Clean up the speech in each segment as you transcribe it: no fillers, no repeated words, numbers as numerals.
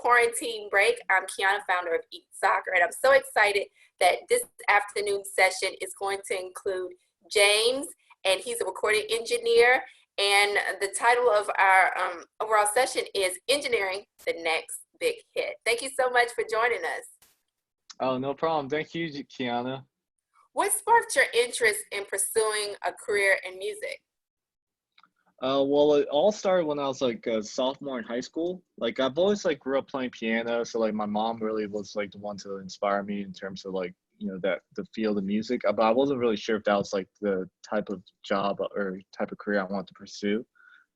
quarantine break. I'm Kiana, founder of Eat Soccer, and I'm so excited that this afternoon session is going to include James, and he's a recording engineer. And the title of our overall session is Engineering the Next Big Hit. Thank you so much for joining us. Oh, no problem. Thank you, Kiana. What sparked your interest in pursuing a career in music? Well, it all started when I was like a sophomore in high school. Like I've always like grew up playing piano, so like my mom really was like the one to inspire me in terms of like that the field of music. But I wasn't really sure if that was like the type of job or type of career I wanted to pursue.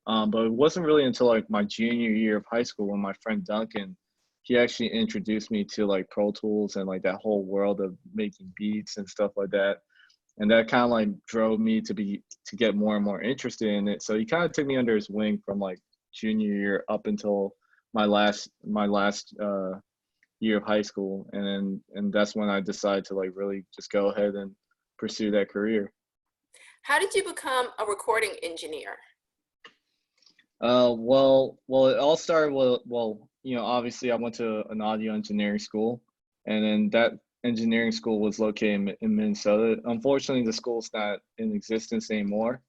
But it wasn't really until like my junior year of high school when my friend Duncan, he actually introduced me to like Pro Tools and like that whole world of making beats and stuff like that. And that kind of like drove me to get more and more interested in it. So he kind of took me under his wing from like junior year up until my last year of high school, and that's when I decided to like really just go ahead and pursue that career. How did you become a recording engineer? Well, it all started with, obviously I went to an audio engineering school, and then that engineering school was located in Minnesota. Unfortunately, the school's not in existence anymore,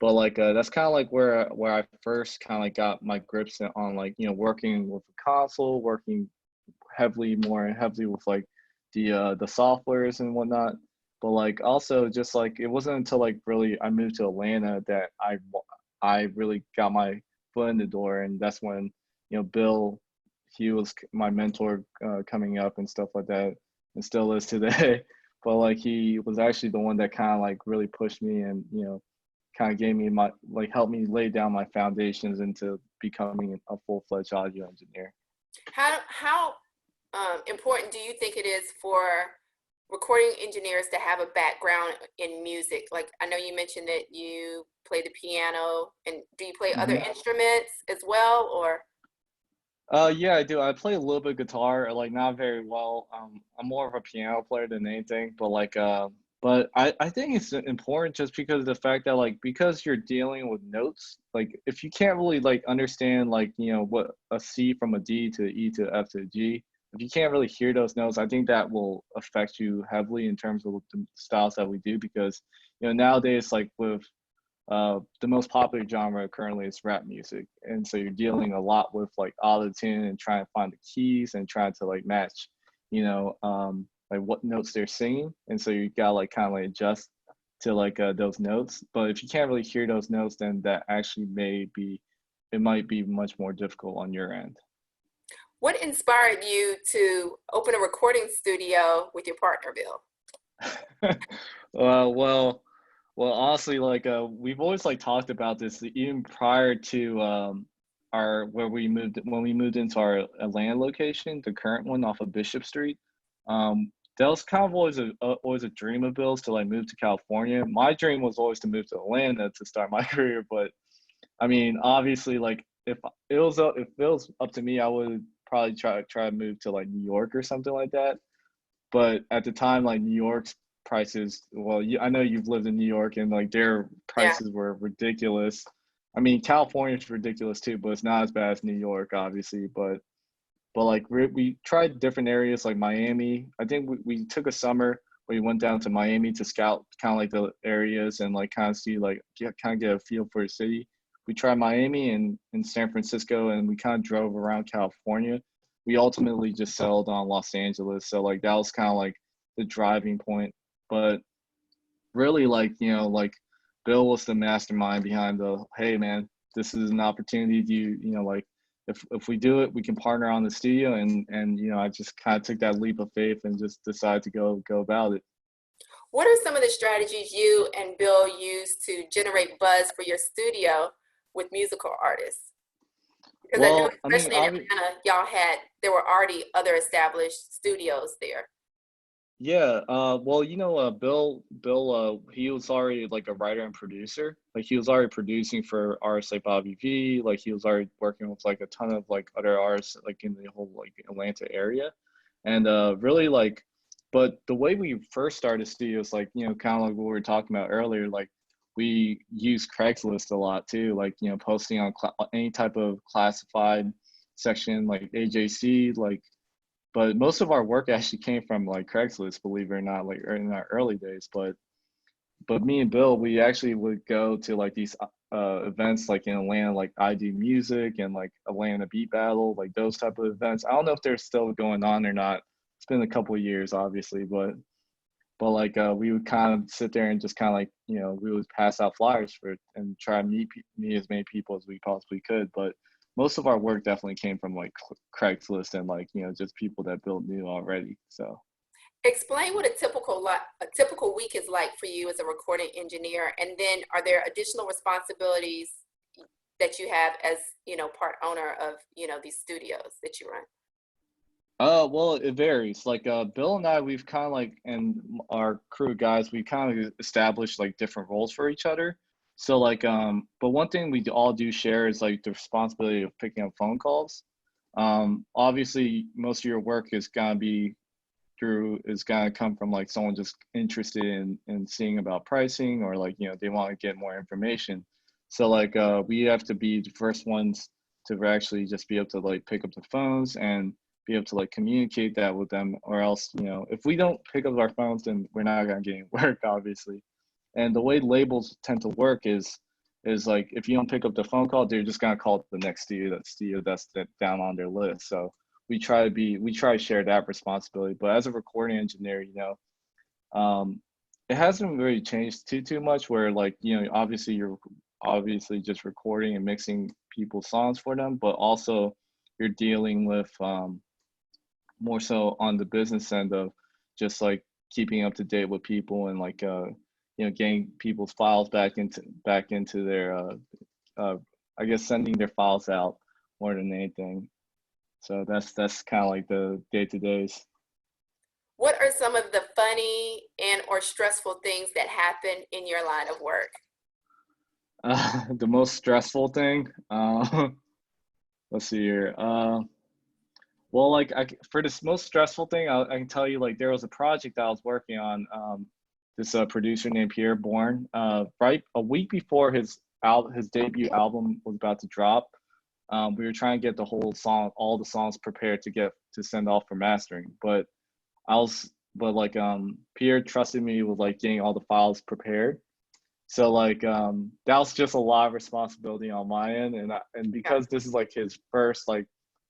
but like that's kind of like where I first kind of like got my grips on like working with a console, working more heavily with like the softwares and whatnot. But like also just like it wasn't until like really I moved to Atlanta that I really got my foot in the door, and that's when Bill, he was my mentor coming up and stuff like that, and still is today. But like he was actually the one that kind of like really pushed me and kind of gave me helped me lay down my foundations into becoming a full-fledged audio engineer. How important do you think it is for recording engineers to have a background in music? Like I know you mentioned that you play the piano, and do you play other instruments as well, or? Yeah, I do. I play a little bit of guitar, like not very well. I'm more of a piano player than anything, but but I think it's important just because of the fact that like because you're dealing with notes, like if you can't really like understand like what a C from a D to E to F to G, if you can't really hear those notes, I think that will affect you heavily in terms of the styles that we do, because nowadays like with the most popular genre currently is rap music, and so you're dealing a lot with like auto-tune and trying to find the keys and trying to like match like what notes they're singing, and so you gotta like kind of like adjust to like those notes. But if you can't really hear those notes, then that actually might be much more difficult on your end. What inspired you to open a recording studio with your partner, Bill? Well, honestly, like we've always like talked about this even prior to our where we moved when we moved into our Atlanta location, the current one off of Bishop Street. That was kind of always a dream of Bill's to like move to California. My dream was always to move to Atlanta to start my career, but I mean, obviously, like if it was up to me, I would probably try to move to like New York or something like that. But at the time, like New York's prices, well, I know you've lived in New York, and like their Yeah. prices were ridiculous. I mean, California's ridiculous too, but it's not as bad as New York, obviously. But like we tried different areas like Miami. I think we took a summer where we went down to Miami to scout kind of like the areas and like kind of see like kind of get a feel for the city. We tried Miami and San Francisco, and we kind of drove around California. We ultimately just settled on Los Angeles. So like that was kind of like the driving point. But really, like like Bill was the mastermind behind the, hey man, this is an opportunity. Like if we do it, we can partner on the studio, and I just kind of took that leap of faith and just decided to go about it. What are some of the strategies you and Bill use to generate buzz for your studio with musical artists? Because I know, Well, I mean, especially in Atlanta, there were already other established studios there. yeah. Well, Bill, he was already like a writer and producer. Like he was already producing for artists like Bobby V. Like he was already working with like a ton of like other artists like in the whole like Atlanta area, and really like. But the way we first started studios, like kind of like what we were talking about earlier, like we use Craigslist a lot too. Like posting on any type of classified section, like AJC, like, but most of our work actually came from like Craigslist, believe it or not, like in our early days. But me and Bill, we actually would go to like these events like in Atlanta, like ID Music and like Atlanta Beat Battle, like those type of events. I don't know if they're still going on or not. It's been a couple of years, obviously, but like we would kind of sit there and just kind of like, you know, we would pass out flyers for and try to meet as many people as we possibly could. But most of our work definitely came from like Craigslist and like, you know, just people that Bill knew already. So Explain what a typical week is like for you as a recording engineer, and then are there additional responsibilities that you have as, you know, part owner of, you know, these studios that you run? well, it varies. Like, Bill and I, we've kind of like, and our crew of guys, we kind of established like different roles for each other. So like, but one thing we all do share is like the responsibility of picking up phone calls. Obviously, most of your work is gonna be through is gonna come from like someone just interested in seeing about pricing or like, you know, they want to get more information. So like, we have to be the first ones to actually just be able to like pick up the phones and be able to like communicate that with them, or else, you know, if we don't pick up our phones, then we're not gonna get any work, obviously. And the way labels tend to work is like if you don't pick up the phone call, they're just gonna call the next studio that's down on their list. So we try to share that responsibility. But as a recording engineer, you know, it hasn't really changed too much. Where like, you know, obviously you're obviously just recording and mixing people's songs for them, but also you're dealing with more so on the business end of just like keeping up to date with people and like you know, getting people's files back into their uh I guess sending their files out more than anything. So that's kind of like the day to days. What are some of the funny and or stressful things that happen in your line of work? The most stressful thing, let's see here. Well, like for this most stressful thing, I can tell you like there was a project I was working on. This producer named Pierre Bourne. Right a week before his debut album was about to drop, we were trying to get all the songs prepared to send off for mastering. But like Pierre trusted me with like getting all the files prepared. So like that was just a lot of responsibility on my end, and Yeah. because this is like his first like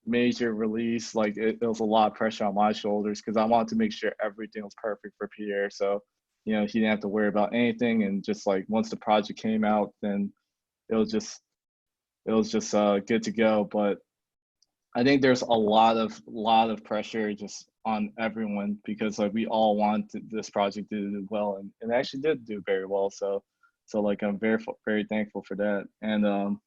major release, like it was a lot of pressure on my shoulders because I wanted to make sure everything was perfect for Pierre. So, you know, he didn't have to worry about anything, and just like once the project came out, then it was just good to go. But I think there's a lot of pressure just on everyone because like we all want this project to do well, and it actually did do very well. So like I'm very thankful for that. And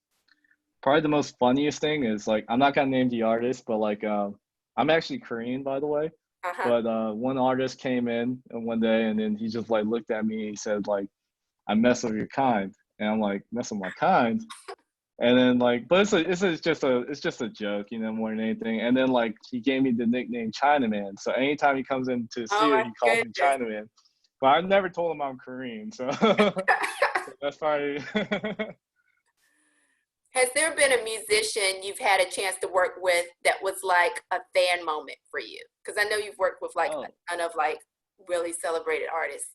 probably the most funniest thing is like I'm not gonna name the artist, but like I'm actually Korean, by the way. Uh-huh. But one artist came in one day and then he just like looked at me and he said like, I mess with your kind. And I'm like, mess with my kind. And then like, but it's just a joke, you know, more than anything. And then like he gave me the nickname Chinaman. So anytime he comes into the Oh studio, my he calls me goodness. Chinaman. But I never told him I'm Korean, so that's probably. Has there been a musician you've had a chance to work with that was like a fan moment for you? Because I know you've worked with like Oh, a ton of like really celebrated artists.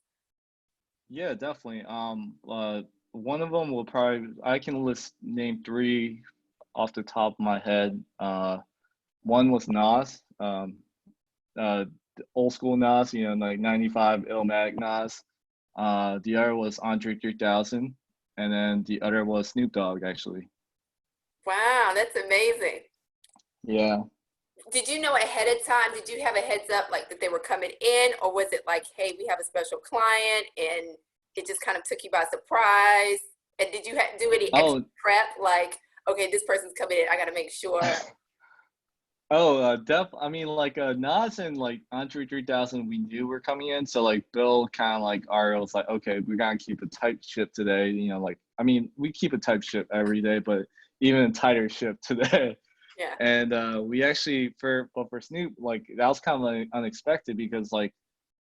yeah, definitely. One of them will probably I can name three off the top of my head. One was Nas, the old school Nas, you know, like '95 Illmatic Nas. The other was Andre 3000, and then the other was Snoop Dogg, actually. Wow, that's amazing. Yeah. Did you know ahead of time? Did you have a heads up like that they were coming in, or was it like, hey, we have a special client, and it just kind of took you by surprise? And did you do any extra Oh, prep, like, okay, this person's coming in, I got to make sure? oh, I mean, like Nas and like Andre 3000, we knew were coming in. So like Bill kind of like Ari was like, okay, we're gonna keep a tight ship today. You know, like I mean, we keep a tight ship every day, but even a tighter ship today. Yeah. And we actually for Snoop, like that was kind of like unexpected because like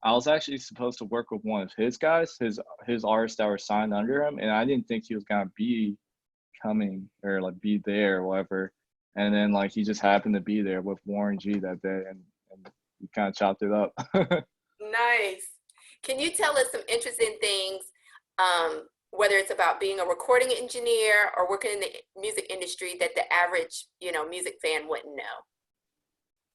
I was actually supposed to work with one of his guys, his artists that were signed under him, and I didn't think he was gonna be coming or like be there or whatever. And then like he just happened to be there with Warren G that day, and we kind of chopped it up. Nice. Can you tell us some interesting things, whether it's about being a recording engineer or working in the music industry that the average, music fan wouldn't know?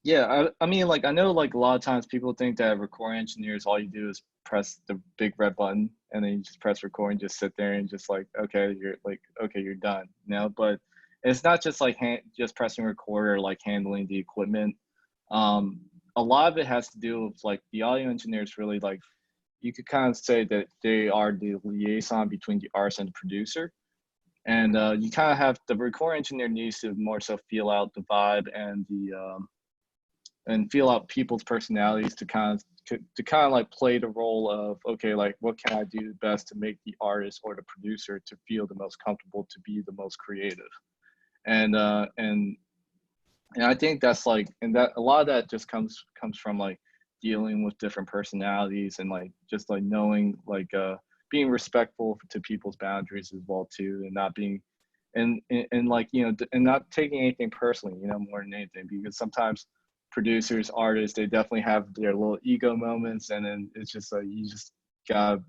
Yeah, I mean, like I know, like a lot of times people think that recording engineers, all you do is press the big red button, and then you just press record and just sit there and just like, okay, you're done, But it's not just like just pressing record or like handling the equipment. Um, a lot of it has to do with like the audio engineers really like you could kind of say that they are the liaison between the artist and the producer. And you kind of have the record engineer needs to more so feel out the vibe and the and feel out people's personalities to kind of like play the role of, okay, like what can I do best to make the artist or the producer to feel the most comfortable to be the most creative. And and I think that's like, and that a lot of that just comes from like dealing with different personalities and like just like knowing like being respectful to people's boundaries as well too, and not being and like and not taking anything personally, more than anything, because sometimes producers, artists, they definitely have their little ego moments, and then it's just like gotta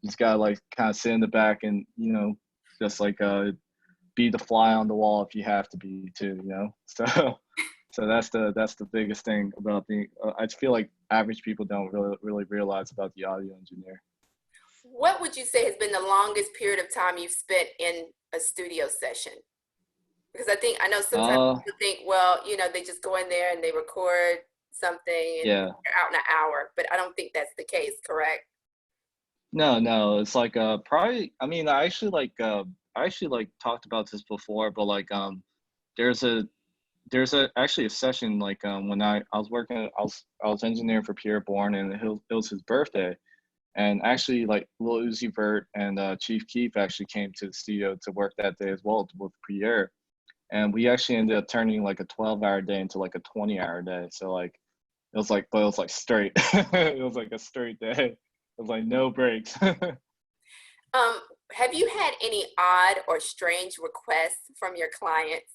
you just gotta like kind of sit in the back and just like be the fly on the wall if you have to be too, so that's the biggest thing about being I feel like average people don't really realize about the audio engineer. What would you say has been the longest period of time you've spent in a studio session? Because I know sometimes uh people think, well, they just go in there and they record something and yeah, they're out in an hour, but I don't think that's the case, correct? no, it's like probably, I mean, I actually like talked about this before, but like there's a actually a session like when I was working, I was engineering for Pierre Bourne, and it was his birthday. And actually, like Lil Uzi Vert and Chief Keef actually came to the studio to work that day as well with Pierre. And we actually ended up turning like a 12-hour day into like a 20-hour day. So like but it was like straight. It was like a straight day. It was like no breaks. Um, have you had any odd or strange requests from your clients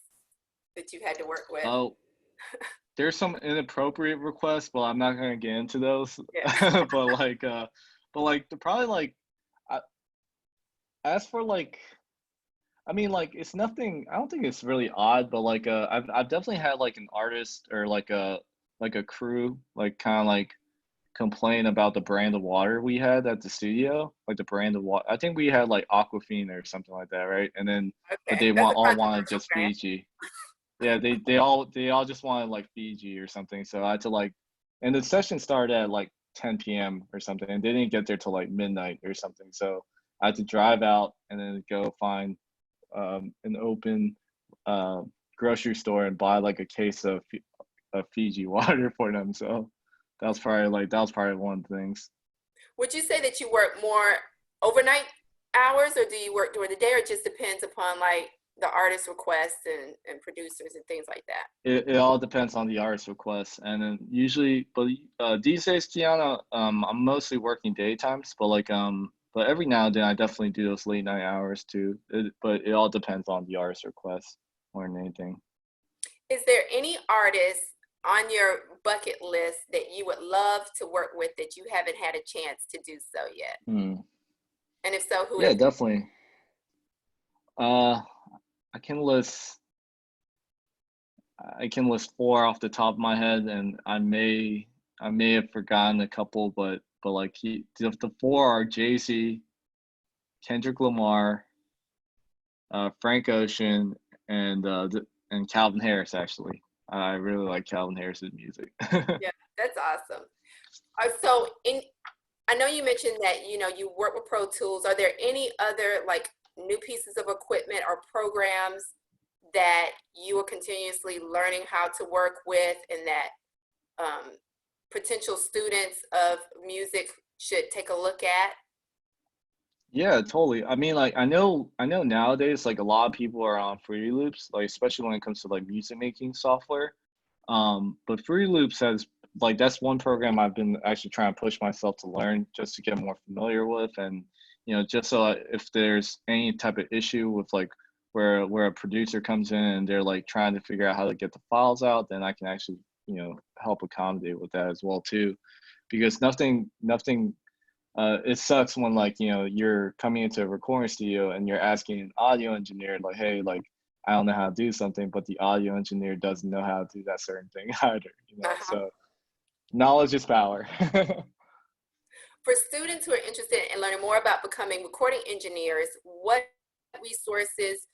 that you had to work with? Oh, there's some inappropriate requests, but I'm not gonna get into those. Yeah. but like, the probably like, I, as for like, I mean, like, it's nothing. I don't think it's really odd, but like, I've definitely had like an artist or like a crew like kind of like complain about the brand of water we had at the studio, like the brand of water. I think we had like Aquafina or something like that, right? And then, but Okay, they that's a all wanted controversial just brand. Fiji. Yeah, they all just wanted like Fiji or something. So I had to like, and the session started at like 10 p.m. or something, and they didn't get there till like midnight or something. So I had to drive out and then go find an open uh, grocery store and buy like a case of Fiji water for them. So that was probably one of the things. Would you say that you work more overnight hours or do you work during the day or it just depends upon like the artist requests and producers and things like that? It all depends on the artist request, and then usually, but these days, Kiana, I'm mostly working daytimes, but every now and then I definitely do those late night hours too. But it all depends on the artist request more than anything. Is there any artist on your bucket list that you would love to work with that you haven't had a chance to do so yet? Hmm. And if so, who would Yeah, it be? definitely. Uh, I can list I can list four off the top of my head, and I may have forgotten a couple, but like the four are Jay Z, Kendrick Lamar, Frank Ocean, and and Calvin Harris. Actually, I really like Calvin Harris's music. Yeah, that's awesome. So I know you mentioned that you work with Pro Tools. Are there any other like new pieces of equipment or programs that you are continuously learning how to work with and that um, potential students of music should take a look at? Yeah, totally. I mean, like I know nowadays, like a lot of people are on Fruity Loops, like especially when it comes to like music making software. But Fruity Loops has like that's one program I've been actually trying to push myself to learn just to get more familiar with, and just so if there's any type of issue with like where a producer comes in and they're like trying to figure out how to get the files out, then I can actually, help accommodate with that as well too, because nothing it sucks when, like, you're coming into a recording studio and you're asking an audio engineer like, hey, like, I don't know how to do something, but the audio engineer doesn't know how to do that certain thing either, Uh-huh. so knowledge is power. For students who are interested in learning more about becoming recording engineers, what resources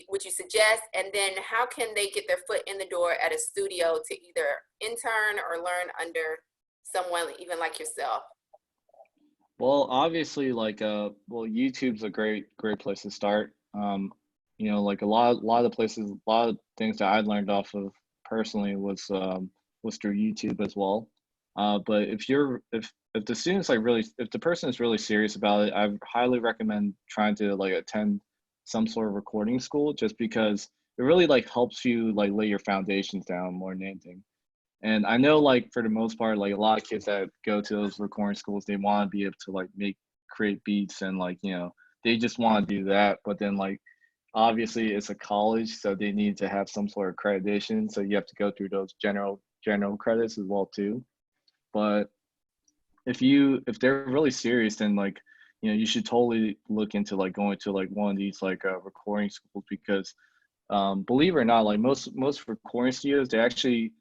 would you suggest? And then how can they get their foot in the door at a studio to either intern or learn under someone even like yourself? Well, obviously, like, YouTube's a great place to start. Like a lot of places, a lot of things that I learned off of personally was through YouTube as well. But if the students like really, if the person is really serious about it, I highly recommend trying to like attend some sort of recording school, just because it really like helps you like lay your foundations down more than anything. And I know, like, for the most part, like a lot of kids that go to those recording schools, they want to be able to like create beats and, like, they just want to do that. But then, like, obviously it's a college, so they need to have some sort of accreditation. So you have to go through those general credits as well too. But if they're really serious, then, like, you should totally look into like going to like one of these like recording schools, because believe it or not, like most recording studios, they actually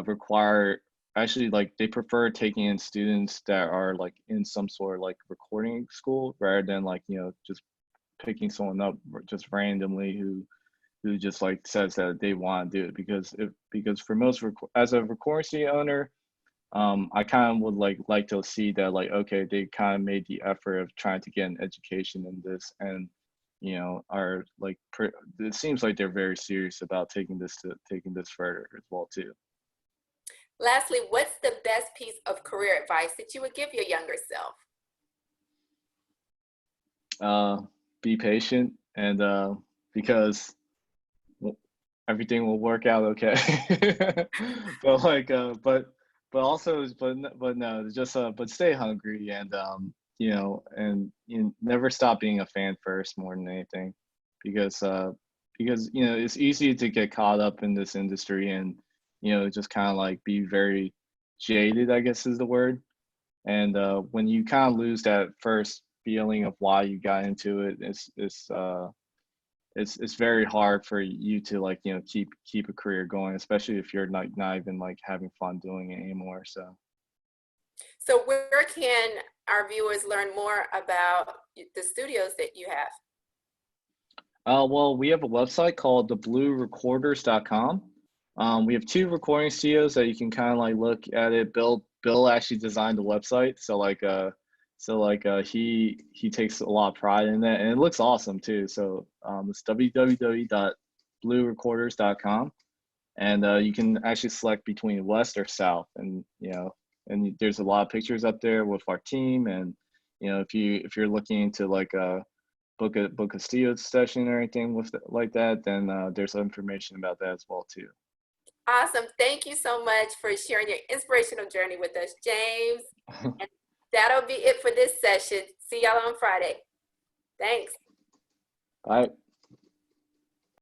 require, actually, like, they prefer taking in students that are like in some sort of like recording school, rather than, like, just picking someone up just randomly who just like says that they want to do it. Because for most as a recording studio owner, I kind of would like to see that, like, okay, they kind of made the effort of trying to get an education in this, and are like it seems like they're very serious about taking this further as well too. Lastly, what's the best piece of career advice that you would give your younger self? uh, be patient, and because everything will work out okay. But like, but also, but no, just but stay hungry, and and never stop being a fan first more than anything, because it's easy to get caught up in this industry, and just kind of like be very jaded, I guess is the word. And when you kind of lose that first feeling of why you got into it, it's very hard for you to, like, keep a career going, especially if you're not even like having fun doing it anymore. So So where can our viewers learn more about the studios that you have? well, we have a website called thebluerecorders.com. We have two recording studios that you can kind of like look at it. Bill actually designed the website, so he takes a lot of pride in that, and it looks awesome too. So it's www.bluerecorders.com, and you can actually select between west or south, and there's a lot of pictures up there with our team, and if you're looking to like book a studio session or anything with like that, then there's information about that as well too. Awesome. Thank you so much for sharing your inspirational journey with us, James. And that'll be it for this session. See y'all on Friday. Thanks. All right.